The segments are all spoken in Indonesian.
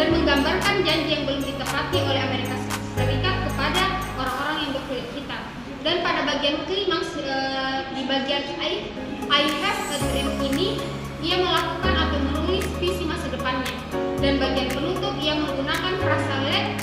dan menggambarkan janji yang belum ditepati oleh Amerika Serikat kepada orang-orang yang berkulit hitam. Dan pada bagian klimaks di bagian I Have a Dream ini, ia melakukan atau menulis visi masa depannya. Dan bagian penutup ia menggunakan frasa Let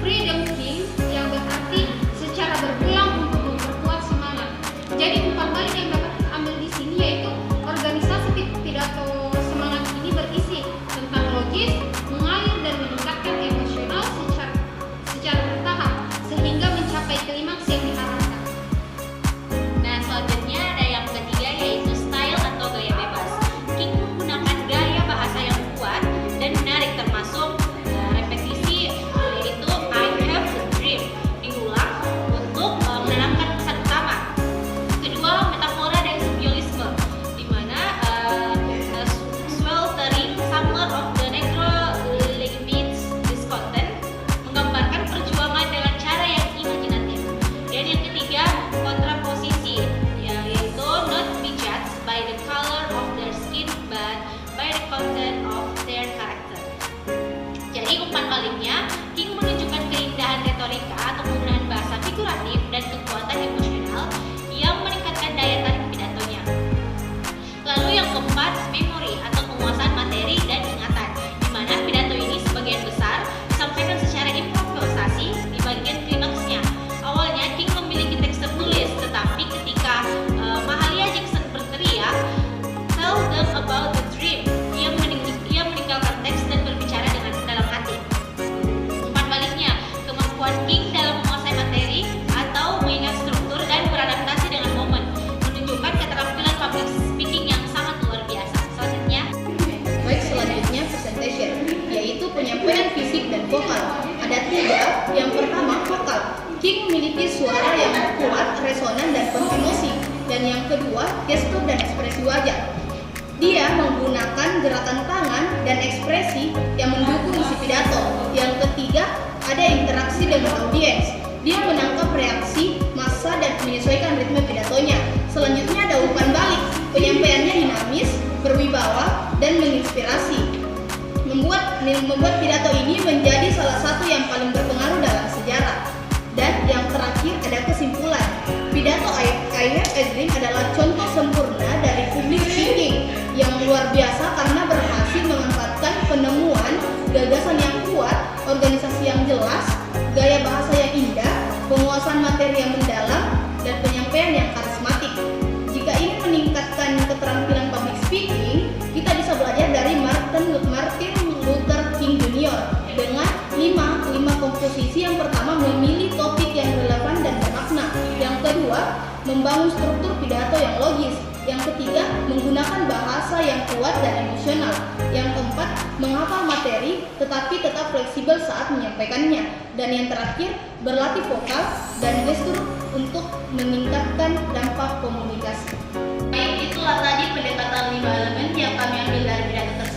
Freedom Sing yang berarti secara berulang untuk memperkuat semangat. Jadi umpan balik yang dapat kita ambil di sini yaitu organisasi pidato semangat ini berisi tentang logis, mengalir dan meningkatkan emosional secara bertahap sehingga mencapai klimaks yang diharapkan. Nah, selanjutnya ada yang ketiga yaitu style atau gaya bebas. King menggunakan gaya bahasa yang kuat dan menarik termasuk repetisi yaitu I have a dream diulang untuk menanamkan pesan utama. Kedua, metafora dan simbolisme di mana sweltering summer of the negro limits discontent menggambarkan perjuangan dengan cara yang imajinatif. Dan yang ketiga, kontraposisi yaitu not be judged by the color of their skin but by the content of their character. Jadi umpan baliknya, King menunjukkan keindahan retorika atau penggunaan bahasa figuratif dan kekuatan emosional yang meningkatkan daya tarik pidatonya. Lalu yang keempat, memori atau penguasaan materi dan ingatan, di mana pidato ini sebagian besar disampaikan secara improvisasi di bagian klimaksnya. Awalnya King memiliki teks tertulis, tetapi ketika Mahalia Jackson berteriak "Tell them about the dream", ia meninggalkan teks dan berbicara dengan dalam hati. Umpan baliknya, kemampuan King dalam menguasai materi atau mengingat struktur dan beradaptasi dengan momen menunjukkan keterampilan public speaking yang sangat luar biasa. Selanjutnya, Baik, selanjutnya presentation, yaitu penyampaian fisik dan vokal. Ada tiga. Yang pertama, vokal. King memiliki suara yang kuat, resonan, dan penuh emosi. Dan yang kedua, gestur dan ekspresi wajah. Dia menggunakan gerakan tangan dan ekspresi yang mendukung isi pidato. Yang ketiga, ada interaksi dengan audiens. Dia menangkap reaksi massa dan menyesuaikan ritme pidatonya. Selanjutnya ada umpan balik. Penyampaiannya dinamis, berwibawa, dan menginspirasi. Membuat pidato ini menjadi salah satu yang paling berpengaruh dalam sejarah. Dan yang terakhir ada kesimpulan. Pidato I Have a Dream adalah contoh sempurna dari public speaking yang luar biasa karena berhasil memanfaatkan penemuan, gagasan yang kuat, organisasi yang jelas, gaya bahasa yang indah, penguasaan materi yang mendalam, dan penyampaian yang karismatik. Jika ingin meningkatkan keterampilan public speaking, kita bisa belajar dari Martin Luther King Jr. dengan 5 komposisi. Yang pertama, memilih topik yang relevan dan bermakna. Yang kedua, membangun struktur pidato yang logis. Yang ketiga, menggunakan bahasa yang kuat dan emosional. Yang keempat, menghafal materi tetapi tetap fleksibel saat menyampaikannya. Dan yang terakhir, berlatih vokal dan gestur untuk meningkatkan dampak komunikasi. baik itulah tadi pendekatan 5 elemen yang kami ambil dari pidato tersebut.